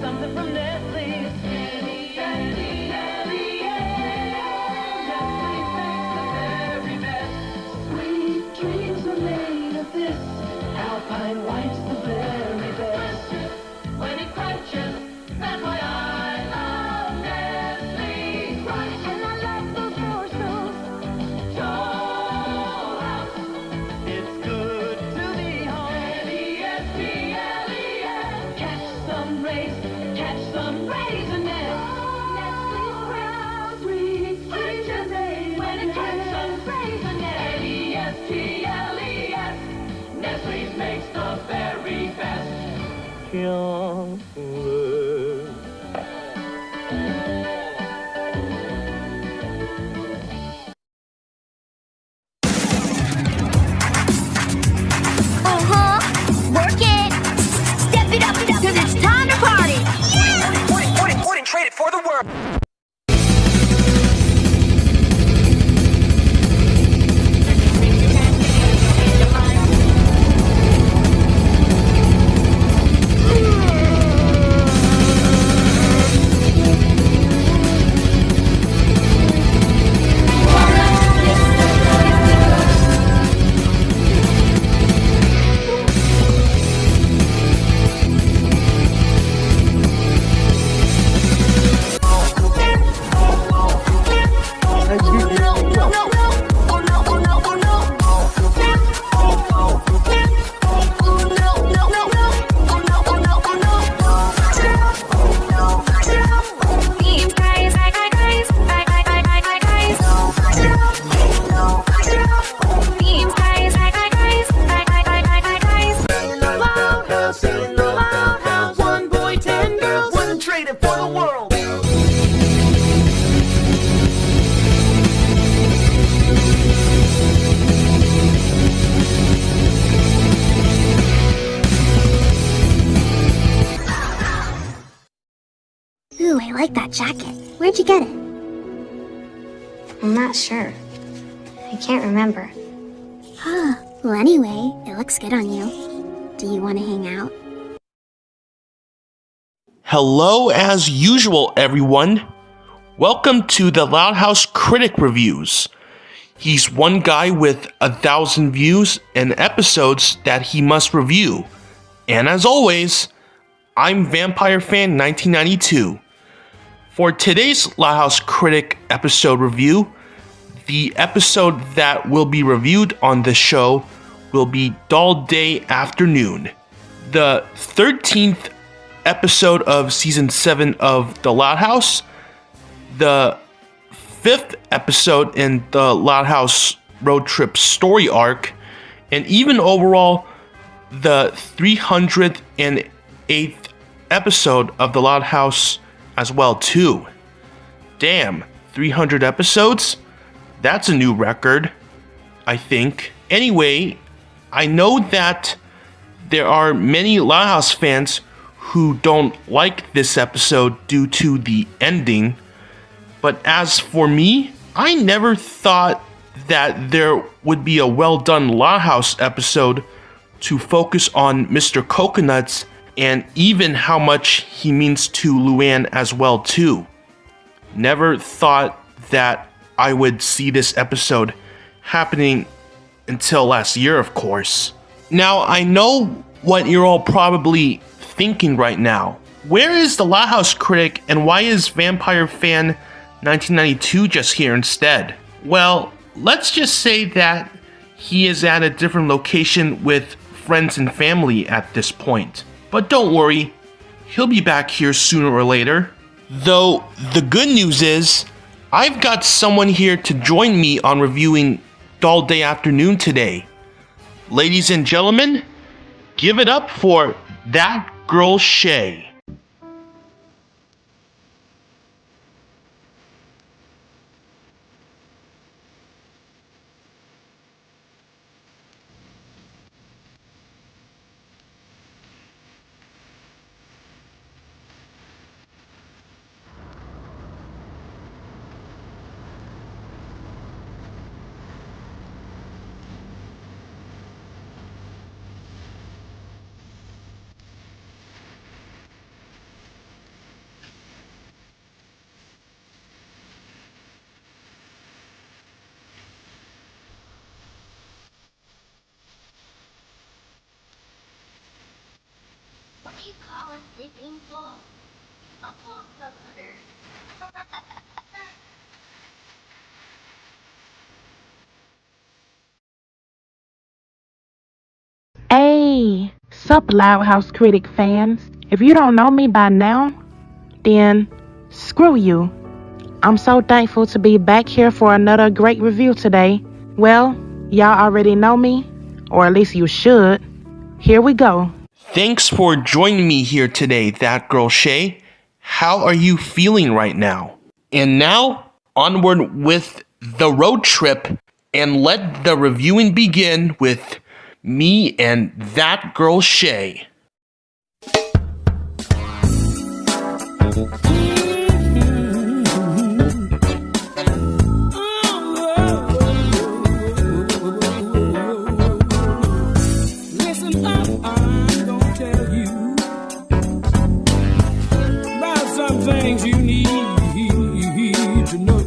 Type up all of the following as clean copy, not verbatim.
something from Nestle's. Sweet dreams are made of this. Alpine White's the very best. When it crunches, that's why I love Nestle Crunch. And I love those morsels. Toll House. It's good to be home. Nestles. Catch some rays, catch some raisinets. Nestle's Crunch. Sweet dreams are made. When it catch some raisinets. Nestles. Nestle's makes the very best. Chocolate. Work it. Step it up, cause it's time to party. Wouldn't trade it for the world. Ooh, I like that jacket. Where'd you get it? I'm not sure. I can't remember. Well, anyway, it looks good on you. Do you want to hang out? Hello as usual, everyone. Welcome to the Loud House Critic Reviews. He's one guy with 1,000 views and episodes that he must review. And as always, I'm Vampirefan 1992. For today's Loud House Critic episode review, the episode that will be reviewed on the show will be Doll Day Afternoon, the 13th episode of Season 7 of The Loud House, the 5th episode in the Loud House Road Trip story arc, and even overall, the 308th episode of The Loud House as well, too. Damn, 300 episodes? That's a new record, I think. Anyway, I know that there are many Loud House fans who don't like this episode due to the ending, but as for me, I never thought that there would be a well-done Loud House episode to focus on Mr. Coconuts and even how much he means to Luann as well too. Never thought that I would see this episode happening until last year, of course. Now, I know what you're all probably thinking right now. Where is the Loud House Critic and why is Vampirefan 1992 just here instead? Well, let's just say that he is at a different location with friends and family at this point. But don't worry, he'll be back here sooner or later. Though, the good news is, I've got someone here to join me on reviewing Doll Day Afternoon today. Ladies and gentlemen, give it up for ThatGirlShae. Hey, sup Loud House Critic fans. If you don't know me by now, then screw you. I'm so thankful to be back here for another great review today. Well, y'all already know me, or at least you should. Here we go. Thanks for joining me here today, ThatGirlShae. How are you feeling right now? And now, onward with the road trip, and let the reviewing begin with me and ThatGirlShae. Listen up, I'm gonna tell you about some things you need to know.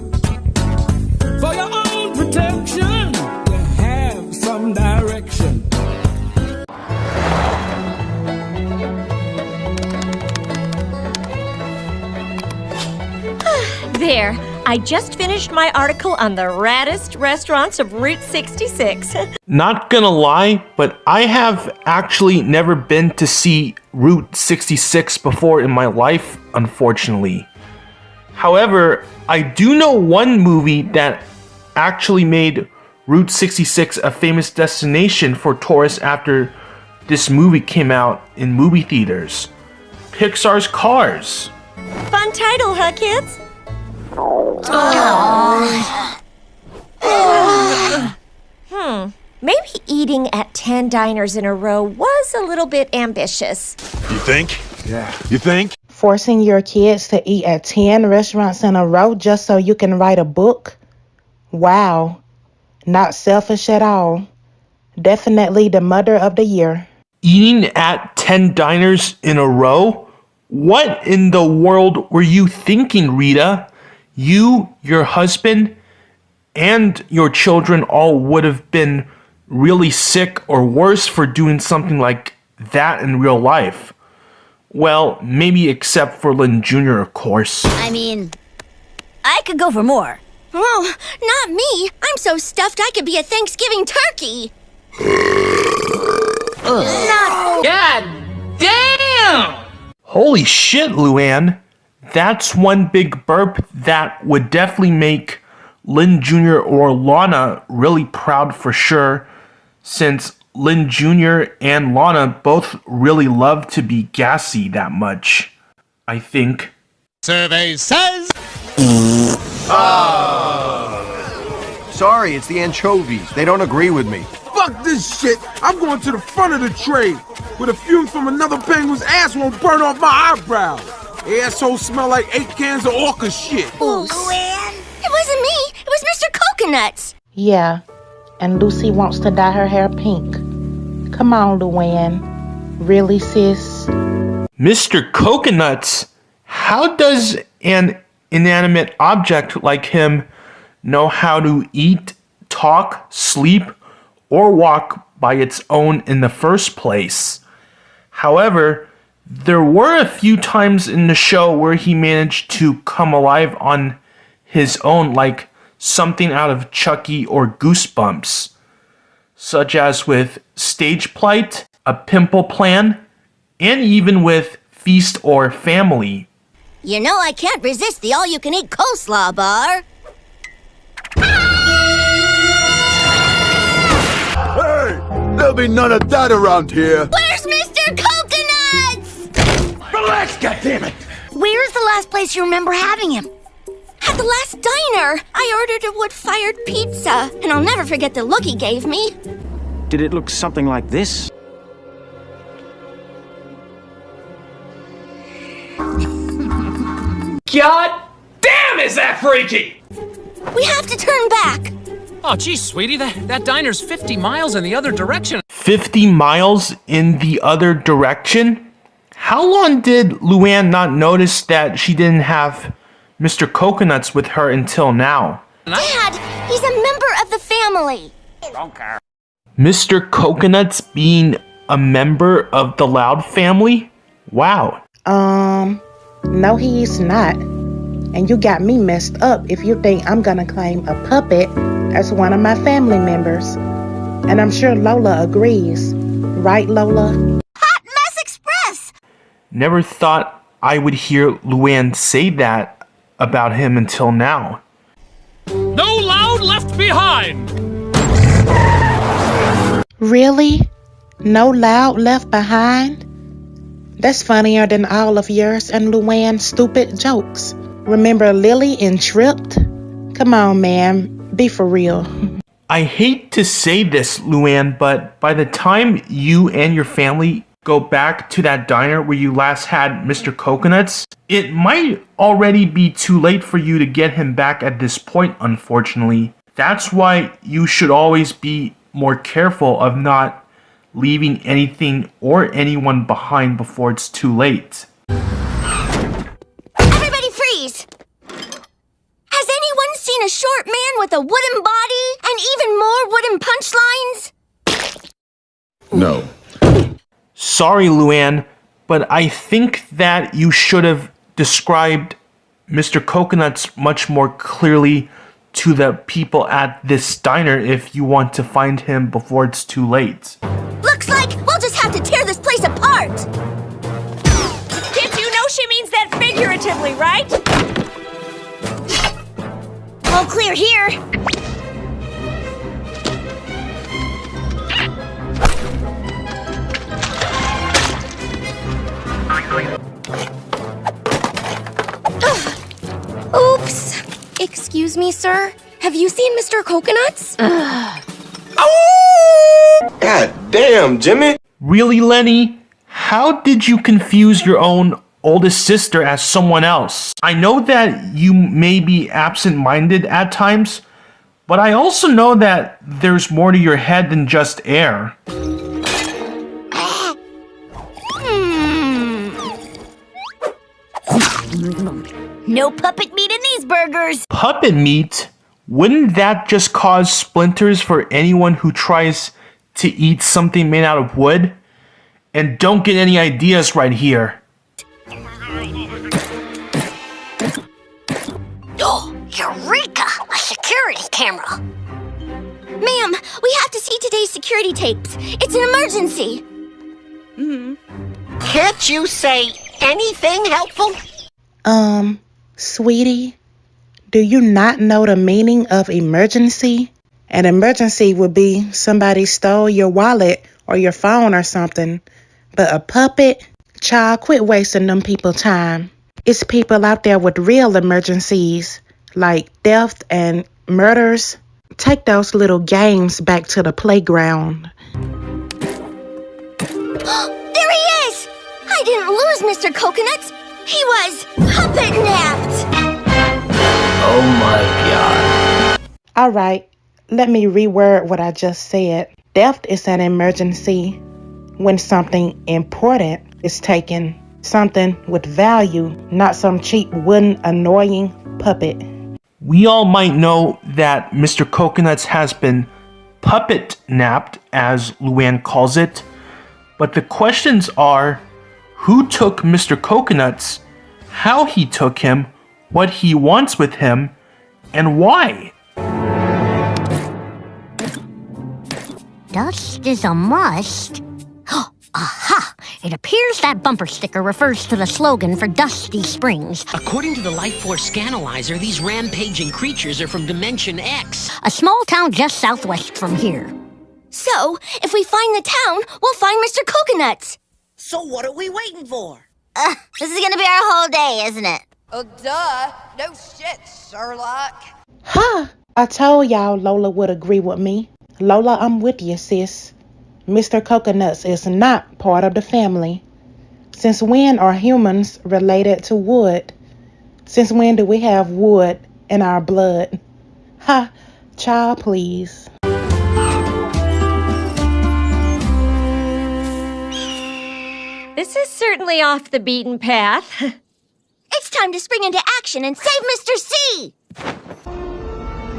For your own protection, you have some direction. There, I just finished my article on the raddest restaurants of Route 66. Not gonna lie, but I have actually never been to see Route 66 before in my life, unfortunately. However, I do know one movie that actually made Route 66 a famous destination for tourists after this movie came out in movie theaters. Pixar's Cars. Fun title, huh, kids? Maybe eating at 10 diners in a row was a little bit ambitious. You think? Yeah. You think? Forcing your kids to eat at 10 restaurants in a row just so you can write a book? Wow. Not selfish at all. Definitely the mother of the year. Eating at 10 diners in a row? What in the world were you thinking, Rita? You, your husband, and your children all would have been really sick or worse for doing something like that in real life. Well, maybe except for Lynn Jr., of course. I mean, I could go for more. Oh, not me. I'm so stuffed I could be a Thanksgiving turkey. God damn! Holy shit, Luann. That's one big burp that would definitely make Lynn Jr. or Lana really proud for sure, since Lynn Jr. and Lana both really love to be gassy that much, I think. Survey says. Sorry, it's the anchovies. They don't agree with me. Fuck this shit. I'm going to the front of the tray where the fumes from another penguin's ass won't burn off my eyebrows. Asshole smell like 8 cans of orca shit. Oh, Luann. It wasn't me. It was Mr. Coconuts. Yeah, and Lucy wants to dye her hair pink. Come on, Luann. Really, sis? Mr. Coconuts? How does an inanimate object like him know how to eat, talk, sleep, or walk by its own in the first place? However, there were a few times in the show where he managed to come alive on his own, like something out of Chucky or Goosebumps, such as with Stage Plight, A Pimple Plan, and even with Feast or Family. You know I can't resist the all-you-can-eat coleslaw bar. Hey! There'll be none of that around here. Where's Mr. Coconuts? Relax, goddammit! Where's the last place you remember having him? At the last diner. I ordered a wood-fired pizza, and I'll never forget the look he gave me. Did it look something like this? God damn, is that freaky! We have to turn back. Oh, geez, sweetie, that diner's 50 miles in the other direction. 50 miles in the other direction? How long did Luann not notice that she didn't have Mr. Coconuts with her until now? Dad, he's a member of the family. Don't care. Mr. Coconuts being a member of the Loud family? Wow. No, he's not. And you got me messed up if you think I'm gonna claim a puppet as one of my family members. And I'm sure Lola agrees. Right, Lola? Hot Mess Express! Never thought I would hear Luann say that about him until now. No Loud left behind! Really? No Loud left behind? That's funnier than all of yours and Luann's stupid jokes. Remember Lily and Tripped? Come on, man. Be for real. I hate to say this, Luann, but by the time you and your family go back to that diner where you last had Mr. Coconuts, it might already be too late for you to get him back at this point, unfortunately. That's why you should always be more careful of not leaving anything or anyone behind before it's too late. Everybody freeze! Has anyone seen a short man with a wooden body and even more wooden punchlines? No. Sorry, Luann, but I think that you should have described Mr. Coconuts much more clearly to the people at this diner if you want to find him before it's too late. Looks like we'll just have to tear this place apart! Kids, you know she means that figuratively, right? All clear here. Oops. Excuse me, sir. Have you seen Mr. Coconuts? God damn, Jimmy. Really, Lenny? How did you confuse your own oldest sister as someone else? I know that you may be absent-minded at times, but I also know that there's more to your head than just air. No puppet meat in these burgers. Puppet meat? Wouldn't that just cause splinters for anyone who tries to eat something made out of wood? And don't get any ideas right here. Oh, Eureka! A security camera. Ma'am, we have to see today's security tapes. It's an emergency. Can't you say anything helpful? Sweetie, do you not know the meaning of emergency? An emergency would be somebody stole your wallet or your phone or something. But a puppet? Child, quit wasting them people time. It's people out there with real emergencies, like theft and murders. Take those little games back to the playground. There he is! I didn't lose Mr. Coconuts. He was puppet napped. Oh my god. All right, let me reword what I just said. Theft is an emergency when something important is taken. Something with value, not some cheap wooden annoying puppet. We all might know that Mr. Coconuts has been puppet napped, as Luann calls it. But the questions are, who took Mr. Coconuts, how he took him, what he wants with him, and why? Dust is a must. Aha! It appears that bumper sticker refers to the slogan for Dusty Springs. According to the Life Force Scanalyzer, these rampaging creatures are from Dimension X. A small town just southwest from here. So, if we find the town, we'll find Mr. Coconuts. So what are we waiting for? This is gonna be our whole day, isn't it? Oh, duh. No shit, Sherlock. Huh! I told y'all Lola would agree with me. Lola, I'm with you, sis. Mr. Coconuts is not part of the family. Since when are humans related to wood? Since when do we have wood in our blood? Ha! Child, please. This is certainly off the beaten path. It's time to spring into action and save Mr. C!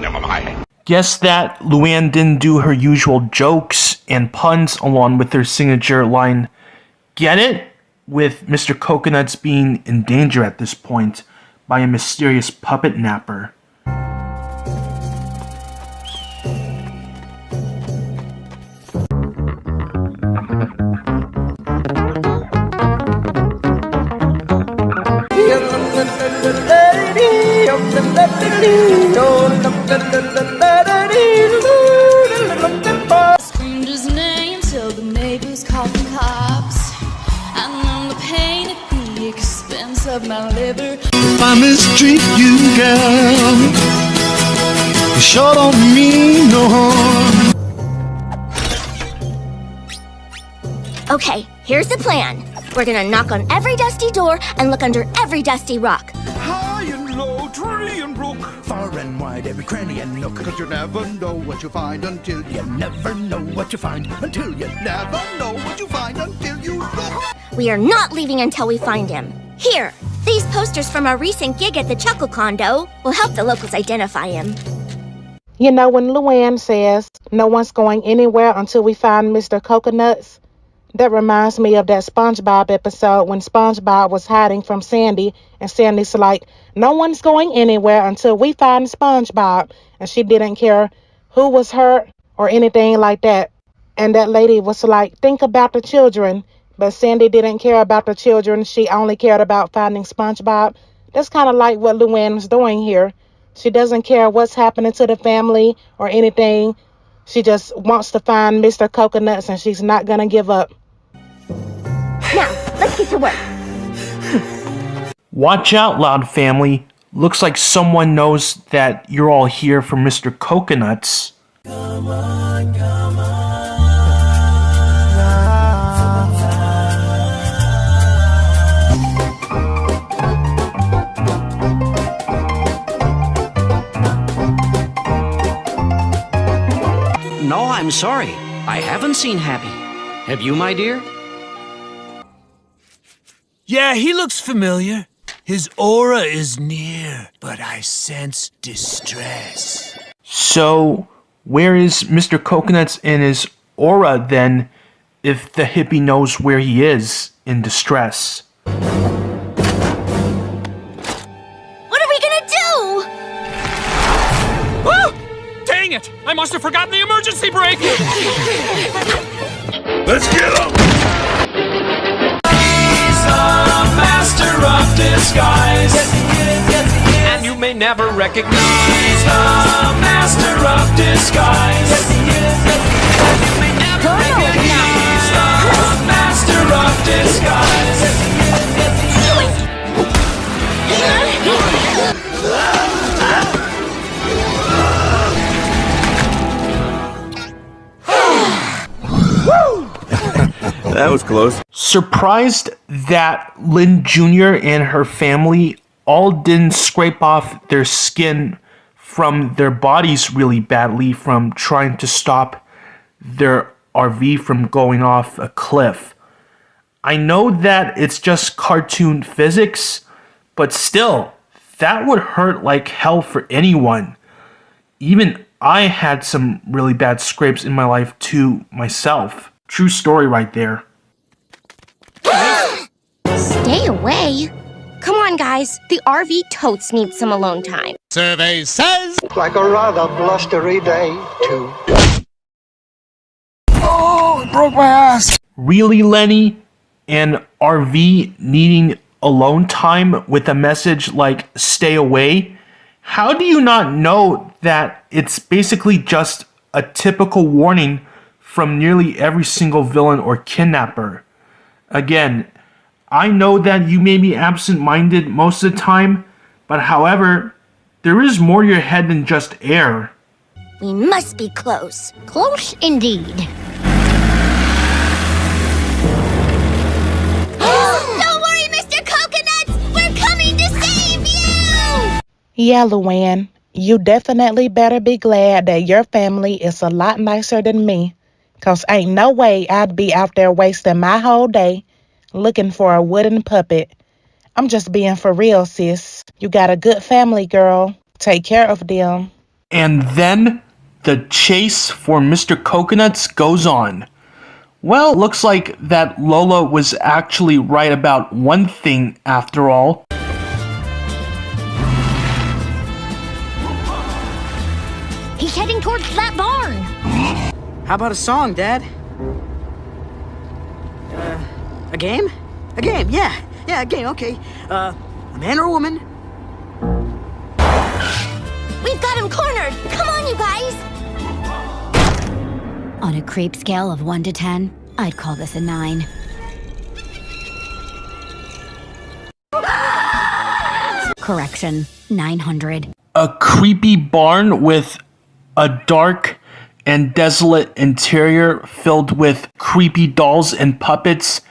Never mind. Guess that Luann didn't do her usual jokes and puns along with her signature line, "Get it? with Mr. Coconut's being in danger at this point by a mysterious puppet napper. Screamed his name till the neighbors called the cops. I know the pain at the expense of my liver. If I mistreat you, girl, you sure don't mean no harm. Okay, here's the plan. We're gonna knock on every dusty door and look under every dusty rock. High and low, tree and brook, far and wide, every cranny and nook. 'Cause you never know what you find until you never know what you find. Until you never know what you find until you look. We are not leaving until we find him. Here, these posters from our recent gig at the Chuckle Condo will help the locals identify him. You know when Luann says, no one's going anywhere until we find Mr. Coconuts? That reminds me of that SpongeBob episode when SpongeBob was hiding from Sandy, and Sandy's like, no one's going anywhere until we find SpongeBob, and she didn't care who was hurt or anything like that. And that lady was like, think about the children, but Sandy didn't care about the children. She only cared about finding SpongeBob. That's kind of like what Luann's doing here. She doesn't care what's happening to the family or anything. She just wants to find Mr. Coconuts, and she's not going to give up. Now, let's get to work. Watch out, Loud Family. Looks like someone knows that you're all here for Mr. Coconuts. Come on, come on. No, I'm sorry. I haven't seen Happy. Have you, my dear? Yeah, he looks familiar. His aura is near, but I sense distress. So, where is Mr. Coconuts and his aura then, if the hippie knows where he is in distress? What are we gonna do? Ah! Dang it! I must have forgotten the emergency brake! Let's get him! Master of disguise. Yes, he is, yes, he is. And you may never recognize the master of disguise. Yes, he is, yes, he is. And you may never recognize the master of disguise. Yes, he is, yes, he That was close. Surprised that Lynn Jr. and her family all didn't scrape off their skin from their bodies really badly from trying to stop their RV from going off a cliff. I know that it's just cartoon physics, but still, that would hurt like hell for anyone. Even I had some really bad scrapes in my life too myself. True story right there. Stay away. Come on, guys. The RV totes need some alone time. Survey says like a rather blustery day, too. Oh, it broke my ass. Really, Lenny? An RV needing alone time with a message like stay away? How do you not know that it's basically just a typical warning from nearly every single villain or kidnapper? Again, I know that you may be absent-minded most of the time, but however, there is more to your head than just air. We must be close. Close indeed. Don't worry, Mr. Coconuts! We're coming to save you! Yeah, Luann, you definitely better be glad that your family is a lot nicer than me. 'Cause ain't no way I'd be out there wasting my whole day looking for a wooden puppet. I'm just being for real, sis. You got a good family, girl. Take care of them. And then the chase for Mr. Coconuts goes on. Well, looks like that Lola was actually right about one thing after all. He's heading towards that barn. How about a song, Dad? A game? A game, yeah. Yeah, a game, okay. A man or a woman? We've got him cornered! Come on, you guys! On a creep scale of 1 to 10, I'd call this a 9. Correction, 900. A creepy barn with a dark and desolate interior filled with creepy dolls and puppets,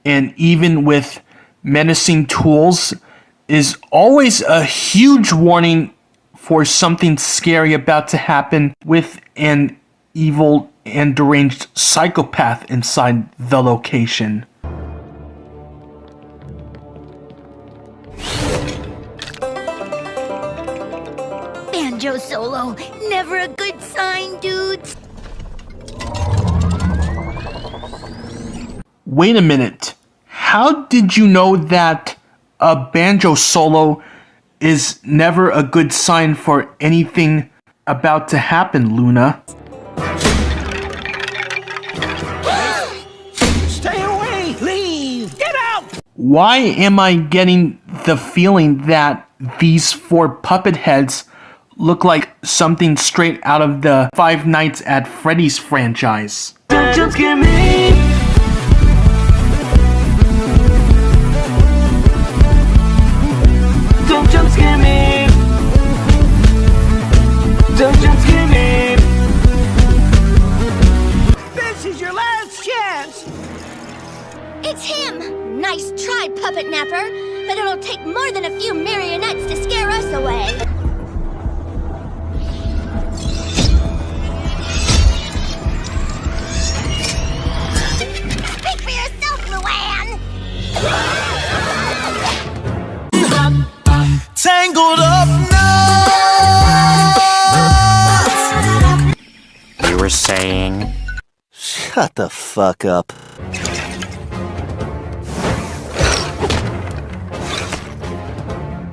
and even with menacing tools, is always a huge warning for something scary about to happen with an evil and deranged psychopath inside the location. Banjo solo. Never a good sign, dudes. Wait a minute. How did you know that a banjo solo is never a good sign for anything about to happen, Luna? Stay away! Leave! Get out! Why am I getting the feeling that these 4 puppet heads look like something straight out of the Five Nights at Freddy's franchise? Don't jump scare me! Don't jump scare me! Don't jump scare me! This is your last chance! It's him! Nice try, Puppet Napper, but it'll take more than a few marionettes to scare us away. Speak for yourself, Luann! Tangled up now. You were saying? Shut the fuck up.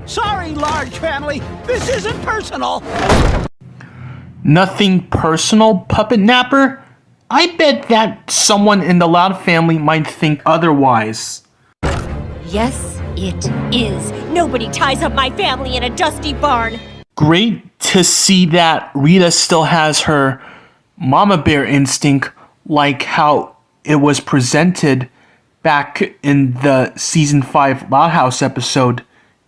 Sorry, large family. This isn't personal. Nothing personal, Puppet Napper? I bet that someone in the Loud family might think otherwise. Yes, it is. Nobody ties up my family in a dusty barn. Great to see that Rita still has her mama bear instinct, like how it was presented back in the season 5 Loud House episode,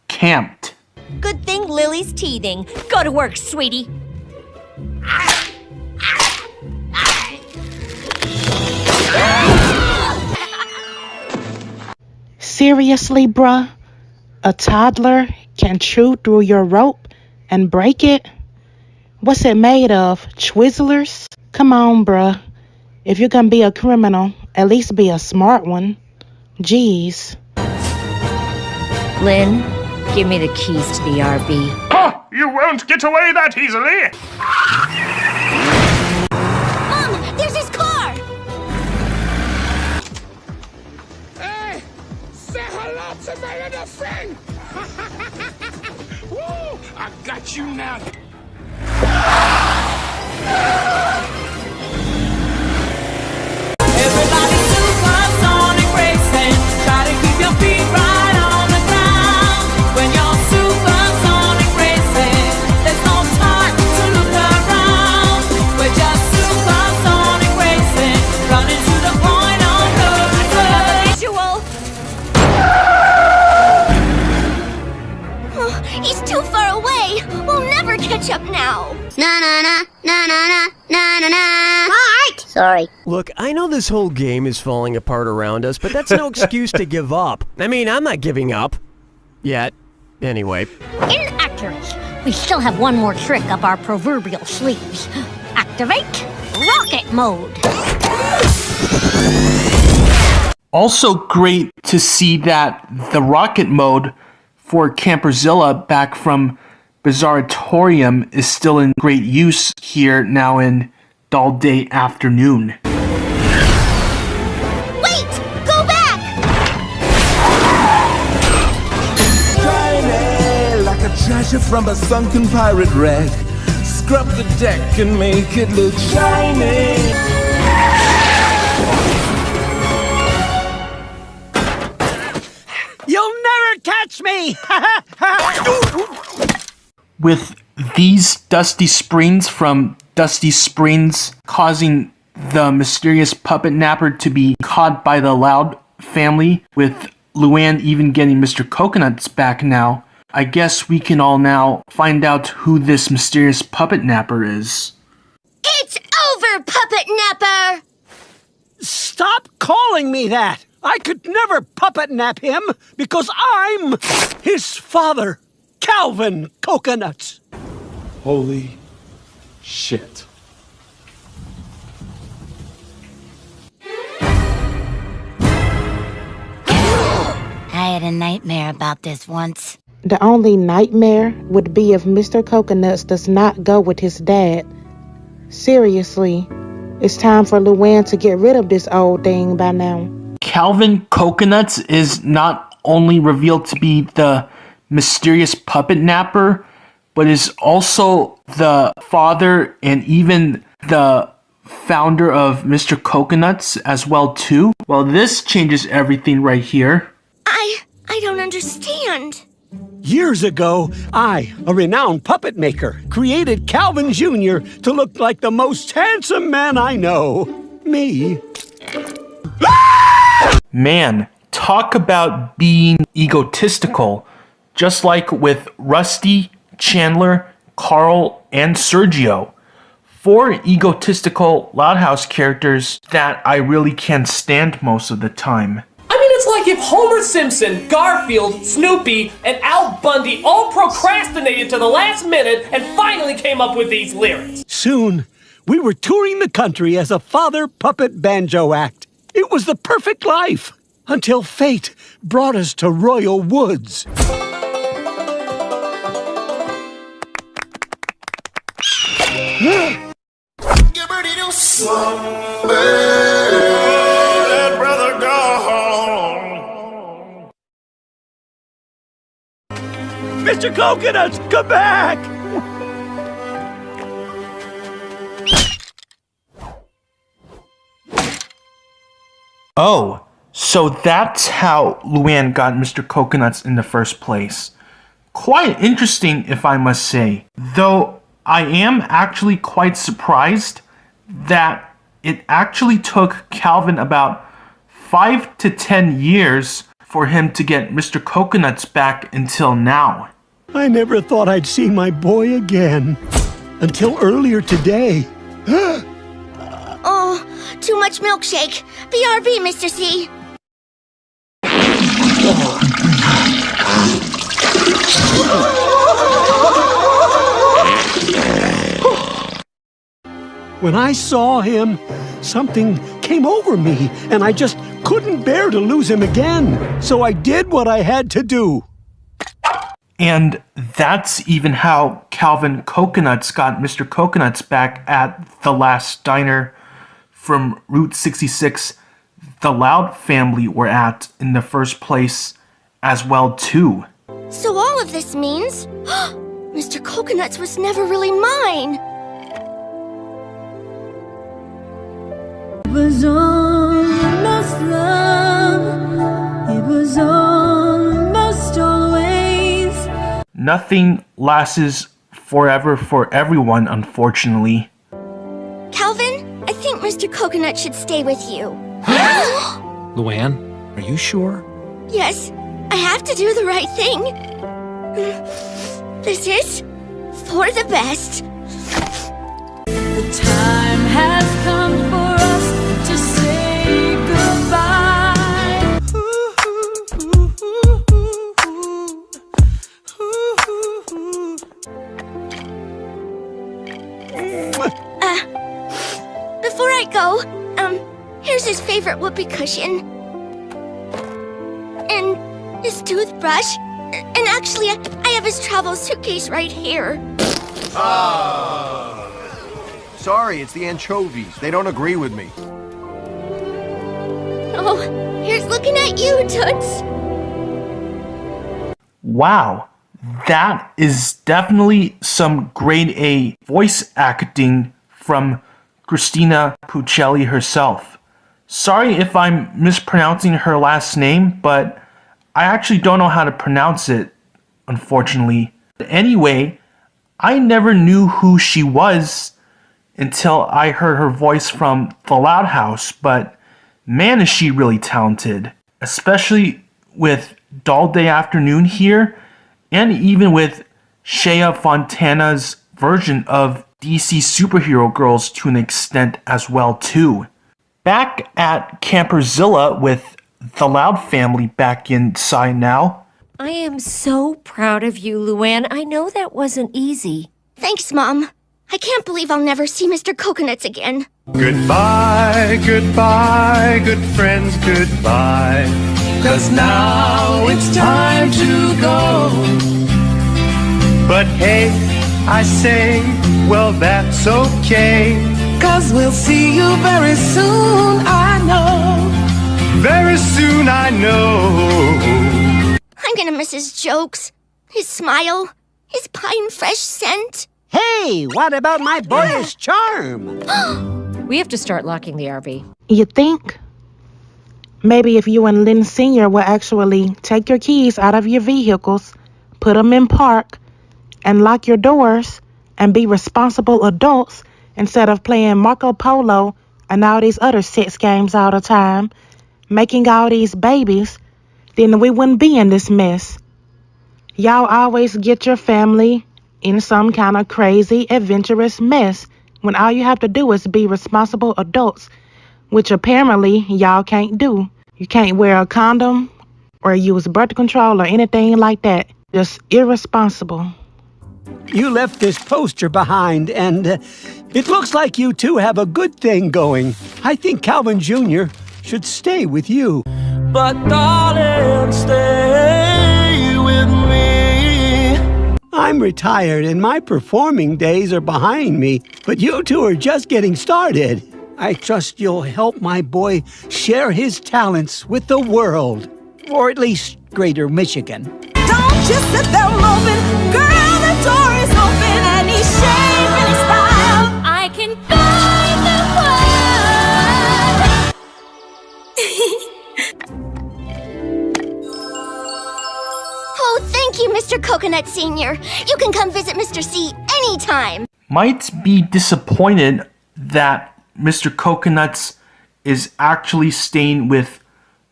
Camped. Good thing Lily's teething. Go to work, sweetie. Seriously, bruh? A toddler can chew through your rope and break it? What's it made of? Twizzlers? Come on, bruh. If you're gonna be a criminal, at least be a smart one. Jeez. Lynn, give me the keys to the RV. Huh! You won't get away that easily! Mom, there's his car! Hey! Say hello to my little friend! Woo! I got you now! Everybody supersonic racing. Try to keep your feet right on the ground. When you're supersonic racing, there's no time to look around. We're just supersonic racing, running to the point of no return. Visual. Oh, he's too far away. We'll never catch up now. Na na na na na na na na na. Alright. Sorry. Look, I know this whole game is falling apart around us, but that's no excuse to give up. I mean, I'm not giving up. Yet. Anyway. Inaccurate. We still have one more trick up our proverbial sleeves. Activate rocket mode. Also great to see that the rocket mode for Camperzilla back from Bizarratorium is still in great use here now in Dull Day Afternoon. treasure from a sunken pirate wreck. Scrub the deck and make it look shiny. You'll never catch me! With these dusty springs from Dusty Springs causing the mysterious puppet napper to be caught by the Loud family, with Luann even getting Mr. Coconut's back now, I guess we can all now find out who this mysterious puppet napper is. It's over, Puppet Napper! Stop calling me that! I could never puppet nap him because I'm his father, Calvin Coconuts. Holy shit. I had a nightmare about this once. The only nightmare would be if Mr. Coconuts does not go with his dad. Seriously, it's time for Luann to get rid of this old thing by now. Calvin Coconuts is not only revealed to be the mysterious puppet napper, but is also the father and even the founder of Mr. Coconuts as well too. Well, this changes everything right here. I don't understand. Years ago, I, a renowned puppet maker, created Calvin Jr. to look like the most handsome man I know. Me. Man, talk about being egotistical. Just like with Rusty, Chandler, Carl, and Sergio. 4 egotistical Loud House characters that I really can't stand most of the time. I mean, it's like if Homer Simpson, Garfield, Snoopy, and Al Bundy all procrastinated to the last minute and finally came up with these lyrics. Soon, we were touring the country as a father puppet banjo act. It was the perfect life until fate brought us to Royal Woods. Let brother go home. Mr. Coconuts, come back! Oh, so that's how Luann got Mr. Coconuts in the first place. Quite interesting, if I must say. Though I am actually quite surprised that it actually took Calvin about 5 to 10 years for him to get Mr. Coconuts back until now. I never thought I'd see my boy again. Until earlier today. Oh, too much milkshake. BRB, Mr. C. When I saw him, something came over me, and I just couldn't bear to lose him again. So I did what I had to do. And that's even how Calvin Coconuts got Mr. Coconuts back at the last diner from Route 66 the Loud family were at in the first place as well too. So all of this means Mr. Coconuts was never really mine. It was almost love. It was almost always. Nothing lasts forever for everyone, unfortunately. Calvin, I think Mr. Coconut should stay with you. Luann, are you sure? Yes, I have to do the right thing. This is for the best. The time has come for us to say goodbye. Before I go, here's his favorite whoopee cushion. And his toothbrush. And actually, I have his travel suitcase right here. Sorry, it's the anchovies. They don't agree with me. Oh, here's looking at you, Toots. Wow, That is definitely some grade A voice acting from Christina Puccelli herself. Sorry if I'm mispronouncing her last name, but I actually don't know how to pronounce it, unfortunately. Anyway, I never knew who she was until I heard her voice from The Loud House, but man is she really talented, especially with Dull Day Afternoon here, and even with Shea Fontana's version of DC Superhero Girls to an extent as well too. Back at Camperzilla with the Loud family back inside now. I am so proud of you, Luann. I know that wasn't easy. Thanks, Mom. I can't believe I'll never see Mr. Coconuts again. Goodbye, goodbye, good friends, goodbye. 'Cause now it's time to go. But hey, I say, well, that's okay. 'Cause we'll see you very soon, I know. Very soon, I know. I'm gonna miss his jokes, his smile, his pine fresh scent. Hey, what about my boyish charm? We have to start locking the RV. You think? Maybe if you and Lynn Sr. will actually take your keys out of your vehicles, put them in park, and lock your doors, and be responsible adults instead of playing Marco Polo and all these other sex games all the time, making all these babies, then we wouldn't be in this mess. Y'all always get your family in some kind of crazy, adventurous mess when all you have to do is be responsible adults, which apparently y'all can't do. You can't wear a condom or use birth control or anything like that. Just irresponsible. You left this poster behind, and it looks like you two have a good thing going. I think Calvin Jr. should stay with you. But darling, stay with me. I'm retired and my performing days are behind me, but you two are just getting started. I trust you'll help my boy share his talents with the world, or at least Greater Michigan. Don't just sit there moping, girl, the door is open, and he's shaping his style. I can find the Oh, thank you, Mr. Coconut Sr. You can come visit Mr. C anytime. Might be disappointed that Mr. Coconuts is actually staying with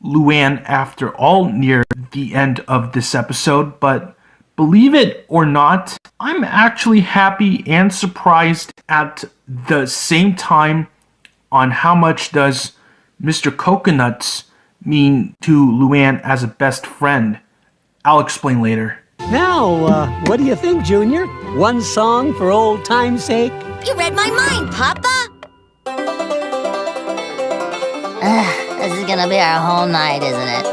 Luann after all near the end of this episode, but believe it or not, I'm actually happy and surprised at the same time on how much does Mr. Coconuts mean to Luann as a best friend. I'll explain later. Now, what do you think, Junior? One song for old time's sake? You read my mind, Papa. This is gonna be our whole night, isn't it?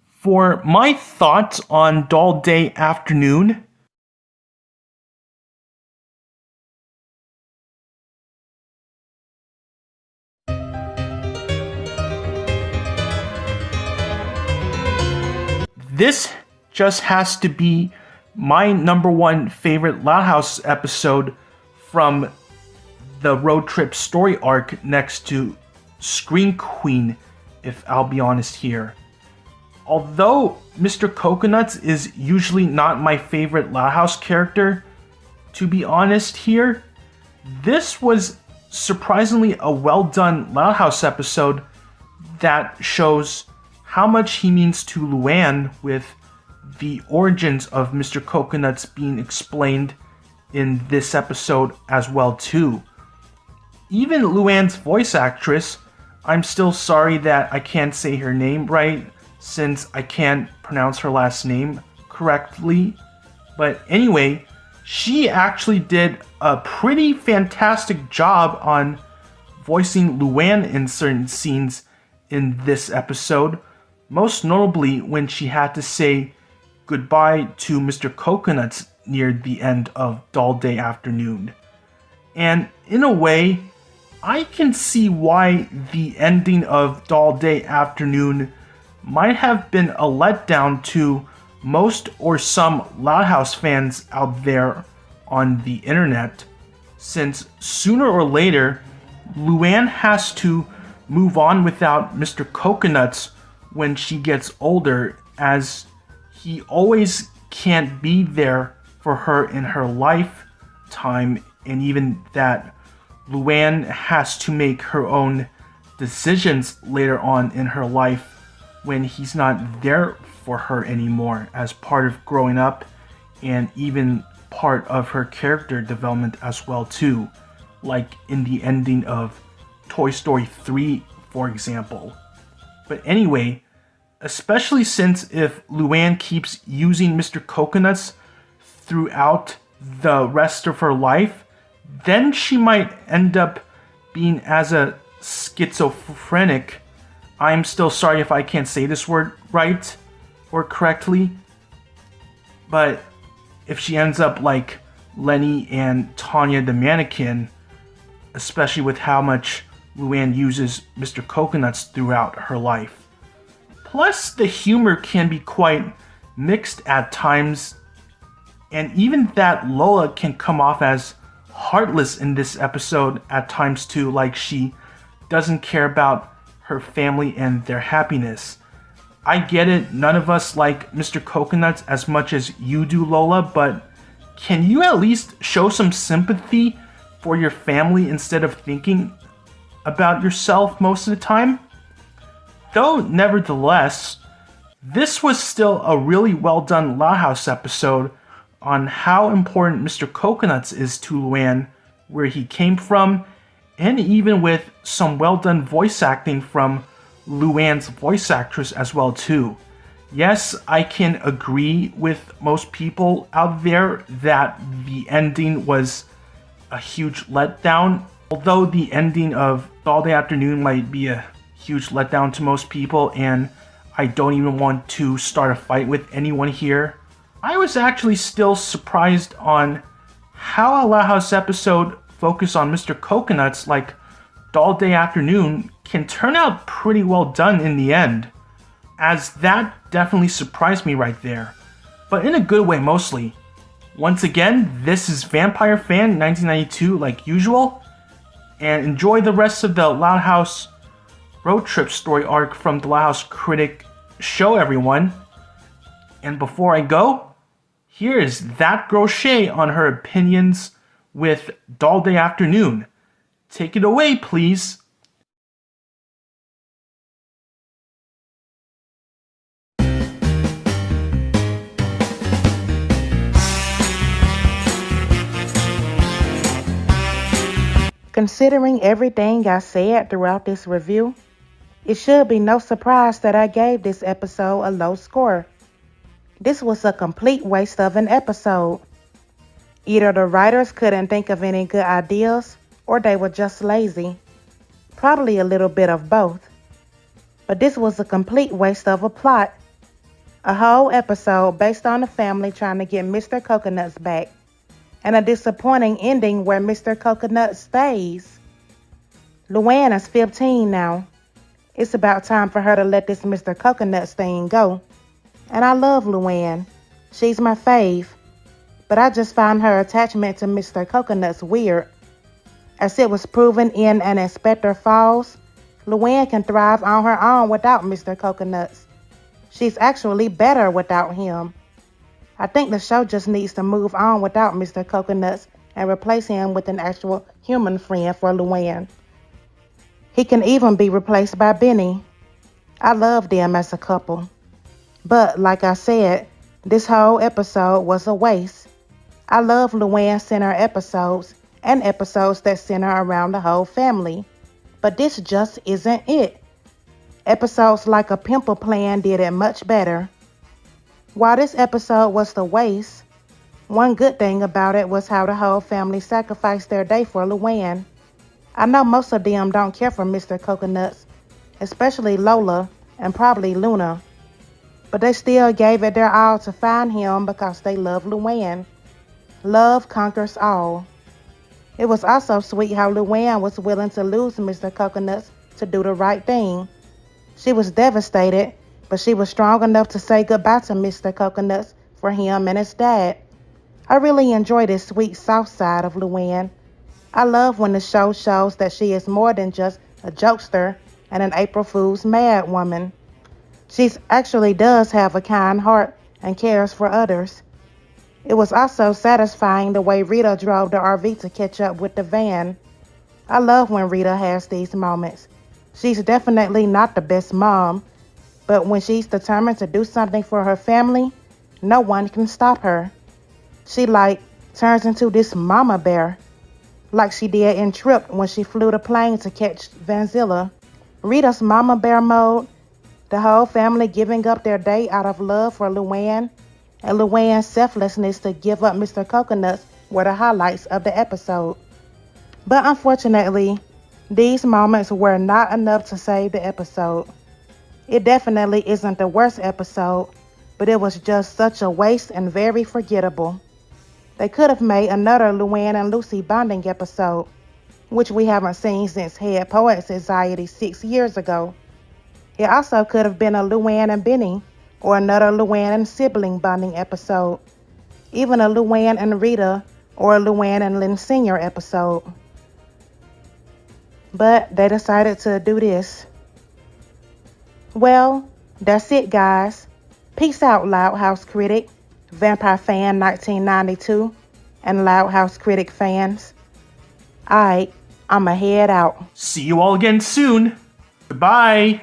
For my thoughts on Dull Day Afternoon, this just has to be my number one favorite Loud House episode from the road trip story arc next to Scream Queen, if I'll be honest here. Although Mr. Coconuts is usually not my favorite Loud House character, to be honest here, this was surprisingly a well done Loud House episode that shows how much he means to Luann, with the origins of Mr. Coconuts being explained in this episode as well too. Even Luann's voice actress, I'm still sorry that I can't say her name right since I can't pronounce her last name correctly. But anyway, she actually did a pretty fantastic job on voicing Luann in certain scenes in this episode. Most notably when she had to say goodbye to Mr. Coconuts near the end of Dull Day Afternoon. And in a way, I can see why the ending of Doll Day Afternoon might have been a letdown to most or some Loud House fans out there on the internet, since sooner or later, Luann has to move on without Mr. Coconuts when she gets older, as he always can't be there for her in her lifetime, and even that Luann has to make her own decisions later on in her life when he's not there for her anymore, as part of growing up and even part of her character development as well too, like in the ending of Toy Story 3, for example. But anyway, especially since if Luann keeps using Mr. Coconuts throughout the rest of her life, then she might end up being as a schizophrenic. I'm still sorry if I can't say this word right or correctly, but if she ends up like Lenny and Tanya the mannequin, especially with how much Luann uses Mr. Coconuts throughout her life. Plus, the humor can be quite mixed at times, and even that Lola can come off as heartless in this episode at times too, like she doesn't care about her family and their happiness. I get it, none of us like Mr. Coconuts as much as you do, Lola, but can you at least show some sympathy for your family instead of thinking about yourself most of the time? Though, nevertheless, this was still a really well done Loud House episode on how important Mr. Coconuts is to Luann, where he came from, and even with some well done voice acting from Luann's voice actress as well too. Yes, I can agree with most people out there that the ending was a huge letdown. Although the ending of All Day Afternoon might be a huge letdown to most people, and I don't even want to start a fight with anyone here, I was actually still surprised on how a Loud House episode focused on Mr. Coconuts like Doll Day Afternoon can turn out pretty well done in the end, as that definitely surprised me right there, but in a good way mostly. Once again, this is Vampirefan 1992 like usual, and enjoy the rest of the Loud House road trip story arc from the Loud House Critic show, everyone. And before I go, here is ThatGirlShae on her opinions with Doll Day Afternoon. Take it away, please. Considering everything I said throughout this review, it should be no surprise that I gave this episode a low score. This was a complete waste of an episode. Either the writers couldn't think of any good ideas, or they were just lazy. Probably a little bit of both. But this was a complete waste of a plot. A whole episode based on the family trying to get Mr. Coconuts back, and a disappointing ending where Mr. Coconut stays. Luann is 15 now. It's about time for her to let this Mr. Coconuts thing go. And I love Luann. She's my fave. But I just find her attachment to Mr. Coconuts weird. As it was proven in An Inspector Falls, Luann can thrive on her own without Mr. Coconuts. She's actually better without him. I think the show just needs to move on without Mr. Coconuts and replace him with an actual human friend for Luann. He can even be replaced by Benny. I love them as a couple. But like I said, this whole episode was a waste. I love Luann Center episodes and episodes that center around the whole family. But this just isn't it. Episodes like A Pimple Plan did it much better. While this episode was the waste, one good thing about it was how the whole family sacrificed their day for Luann. I know most of them don't care for Mr. Coconuts, especially Lola and probably Luna. But they still gave it their all to find him because they love Luann. Love conquers all. It was also sweet how Luann was willing to lose Mr. Coconuts to do the right thing. She was devastated, but she was strong enough to say goodbye to Mr. Coconuts for him and his dad. I really enjoy this sweet soft side of Luann. I love when the show shows that she is more than just a jokester and an April Fool's mad woman. She actually does have a kind heart and cares for others. It was also satisfying the way Rita drove the RV to catch up with the van. I love when Rita has these moments. She's definitely not the best mom, but when she's determined to do something for her family, no one can stop her. She turns into this mama bear, like she did in Trip when she flew the plane to catch Vanzilla. Rita's mama bear mode, the whole family giving up their day out of love for Luann, and Luann's selflessness to give up Mr. Coconuts were the highlights of the episode. But unfortunately, these moments were not enough to save the episode. It definitely isn't the worst episode, but it was just such a waste and very forgettable. They could have made another Luann and Lucy bonding episode, which we haven't seen since Head Poet's Anxiety 6 years ago. It also could have been a Luann and Benny, or another Luann and sibling bonding episode, even a Luann and Rita or a Luann and Lynn Sr. episode. But they decided to do this. Well, that's it, guys. Peace out, Loud House Critic, Vampirefan 1992, and Loud House Critic fans. Alright, I'ma head out. See you all again soon. Goodbye.